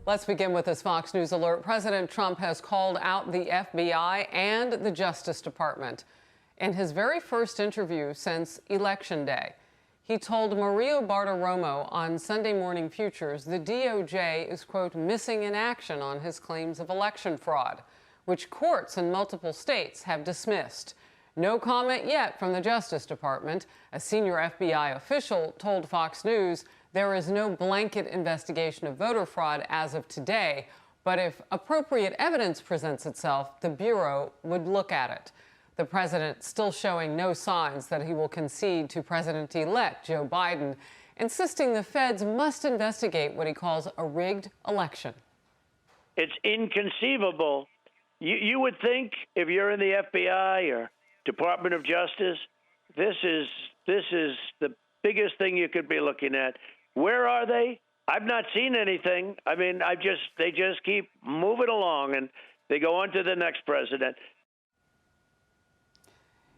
Let's begin with this Fox News alert. President Trump has called out the FBI and the Justice Department. In his very first interview since Election Day, he told Mario Bartiromo on Sunday Morning Futures the DOJ is, quote, missing in action on his claims of election fraud, which courts in multiple states have dismissed. No comment yet from the Justice Department. A senior FBI official told Fox News there is no blanket investigation of voter fraud as of today, but if appropriate evidence presents itself, the Bureau would look at it. The president still showing no signs that he will concede to President-elect Joe Biden, insisting the feds must investigate what he calls a rigged election. It's inconceivable. You would think if you're in the FBI or Department of Justice, this is the biggest thing you could be looking at. Where are they? I've not seen anything. I mean, they just keep moving along, and they go on to the next president.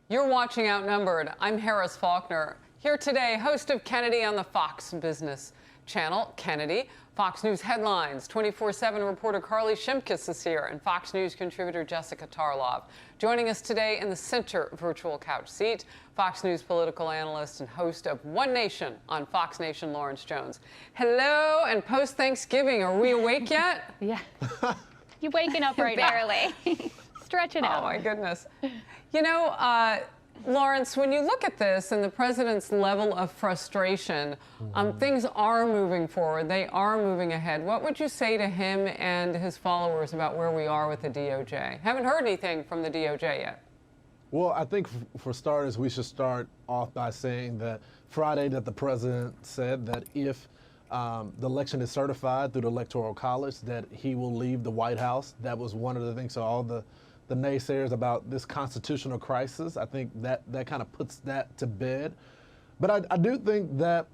You're watching Outnumbered. I'm Harris Faulkner. Here today, host of Kennedy on the Fox Business Channel, Kennedy. Fox News Headlines, 24/7 reporter Carly Shimkus is here, and Fox News contributor Jessica Tarlov. Joining us today in the center virtual couch seat, Fox News political analyst and host of One Nation on Fox Nation, Lawrence Jones. Hello, and post-Thanksgiving, are we awake yet? Yeah. You waking up right now. Barely. Stretching out. Oh, my goodness. You know, Lawrence, when you look at this and the president's level of frustration, things are moving forward. They are moving ahead. What would you say to him and his followers about where we are with the DOJ? Haven't heard anything from the DOJ yet. Well, I think for starters, we should start off by saying that Friday that the president said that if the election is certified through the Electoral College, that he will leave the White House. That was one of the things. So all the naysayers about this constitutional crisis, I think that kind of puts that to bed. But I do think that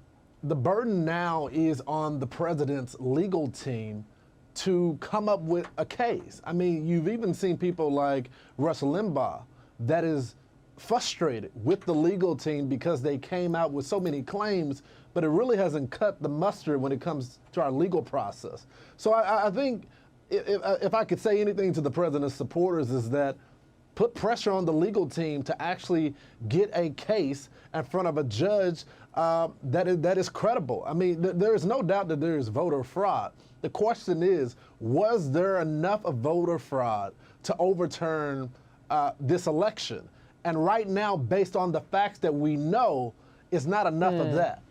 the burden now is on the president's legal team to come up with a case. I mean, you've even seen people like Rush Limbaugh that is frustrated with the legal team because they came out with so many claims, but it really hasn't cut the mustard when it comes to our legal process. So I think if I could say anything to the president's supporters is that put pressure on the legal team to actually get a case in front of a judge that is credible. I mean, there is no doubt that there is voter fraud. The question is, was there enough of voter fraud to overturn this election? And right now, based on the facts that we know, it's not enough of that.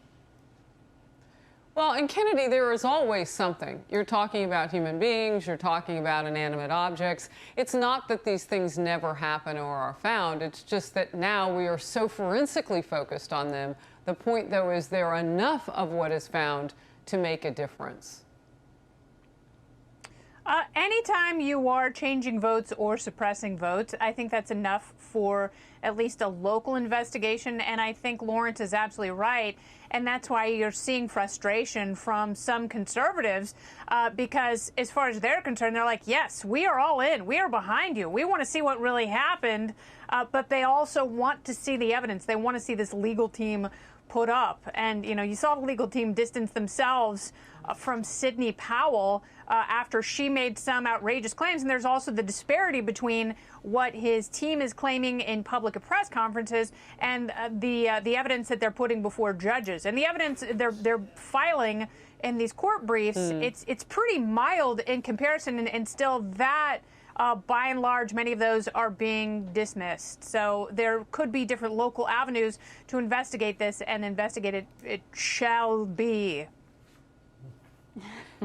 Well, in Kennedy, there is always something. You're talking about human beings, you're talking about inanimate objects. It's not that these things never happen or are found. It's just that now we are so forensically focused on them. The point, though, is there enough of what is found to make a difference? Anytime you are changing votes or suppressing votes, I think that's enough for at least a local investigation. And I think Lawrence is absolutely right. And that's why you're seeing frustration from some conservatives, because as far as they're concerned, they're like, yes, we are all in. We are behind you. We want to see what really happened. But they also want to see the evidence. They want to see this legal team put up. And, you know, you saw the legal team distance themselves from Sidney Powell after she made some outrageous claims. And there's also the disparity between what his team is claiming in public press conferences and the evidence that they're putting before judges. And the evidence they're filing in these court briefs, it's pretty mild in comparison, and still that by and large, many of those are being dismissed. So there could be different local avenues to investigate this, and investigate it shall be.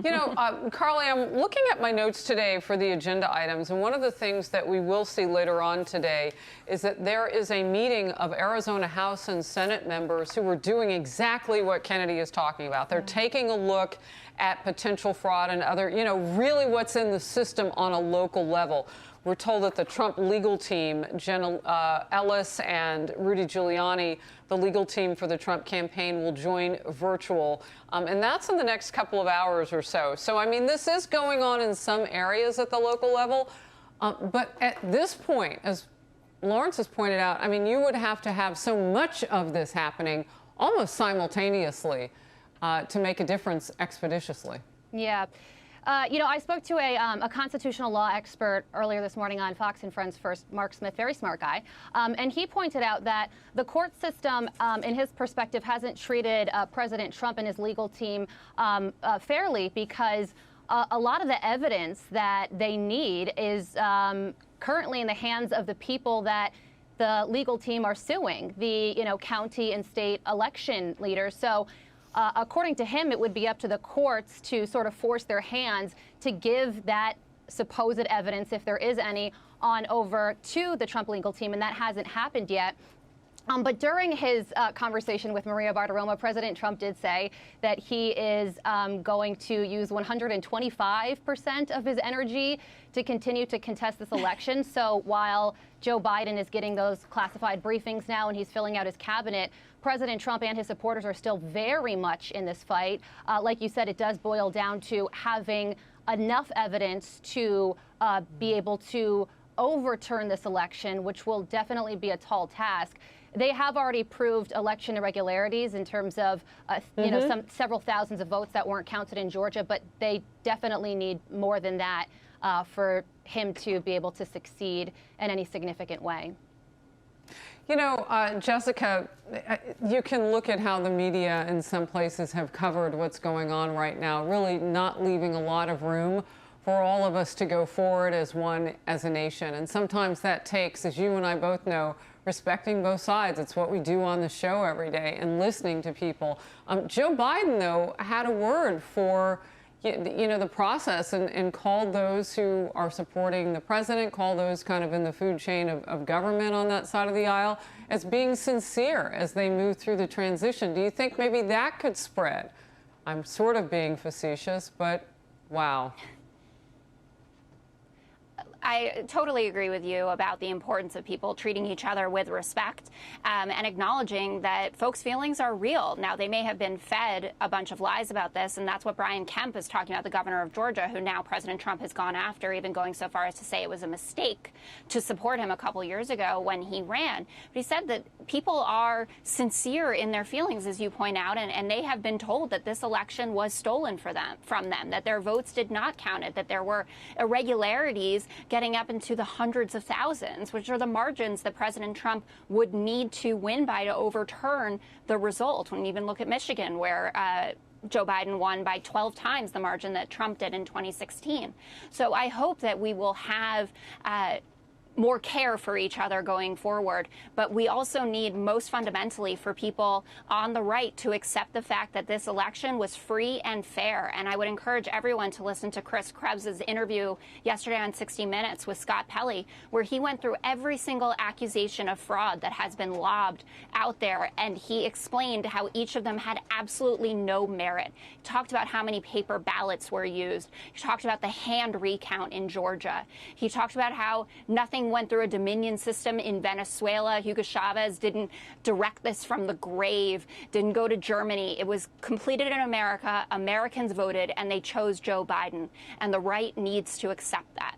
You know, Carly, I'm looking at my notes today for the agenda items, and one of the things that we will see later on today is that there is a meeting of Arizona House and Senate members who are doing exactly what Kennedy is talking about. They're taking a look at potential fraud and other, you know, really what's in the system on a local level. We're told that the Trump legal team, Jenna Ellis and Rudy Giuliani, the legal team for the Trump campaign, will join virtual. And that's in the next couple of hours or so. So, I mean, this is going on in some areas at the local level. But at this point, as Lawrence has pointed out, I mean, you would have to have so much of this happening almost simultaneously to make a difference expeditiously. Yeah. I spoke to a constitutional law expert earlier this morning on Fox and Friends First, Mark Smith, very smart guy, and he pointed out that the court system, in his perspective, hasn't treated President Trump and his legal team fairly because a lot of the evidence that they need is currently in the hands of the people that the legal team are suing, the county and state election leaders. So according to him, it would be up to the courts to sort of force their hands to give that supposed evidence, if there is any, on over to the Trump legal team, and that hasn't happened yet. But during his conversation with Maria Bartiromo, President Trump did say that he is going to use 125% of his energy to continue to contest this election. So while Joe Biden is getting those classified briefings now and he's filling out his cabinet, President Trump and his supporters are still very much in this fight. Like you said, it does boil down to having enough evidence to be able to overturn this election, which will definitely be a tall task. They have already proved election irregularities in terms of, several thousands of votes that weren't counted in Georgia, but they definitely need more than that for him to be able to succeed in any significant way. Jessica, you can look at how the media in some places have covered what's going on right now, really not leaving a lot of room for all of us to go forward as one, as a nation. And sometimes that takes, as you and I both know, respecting both sides. It's what we do on the show every day and listening to people. Joe Biden, though, had a word for the process and called those who are supporting the president, called those kind of in the food chain of government on that side of the aisle as being sincere as they move through the transition. Do you think maybe that could spread? I'm sort of being facetious, but wow. I totally agree with you about the importance of people treating each other with respect and acknowledging that folks' feelings are real. Now, they may have been fed a bunch of lies about this, and that's what Brian Kemp is talking about, the governor of Georgia, who now President Trump has gone after, even going so far as to say it was a mistake to support him a couple years ago when he ran. But he said that people are sincere in their feelings, as you point out, and they have been told that this election was stolen from them, that their votes did not count it, that there were irregularities getting up into the hundreds of thousands, which are the margins that President Trump would need to win by to overturn the result. When you even look at Michigan, where Joe Biden won by 12 times the margin that Trump did in 2016. So I hope that we will have more care for each other going forward. But we also need, most fundamentally, for people on the right to accept the fact that this election was free and fair. And I would encourage everyone to listen to Chris Krebs's interview yesterday on 60 Minutes with Scott Pelley, where he went through every single accusation of fraud that has been lobbed out there. And he explained how each of them had absolutely no merit. He talked about how many paper ballots were used. He talked about the hand recount in Georgia. He talked about how nothing went through a Dominion system in Venezuela. Hugo Chavez didn't direct this from the grave, didn't go to Germany. It was completed in America. Americans voted, and they chose Joe Biden. And the right needs to accept that.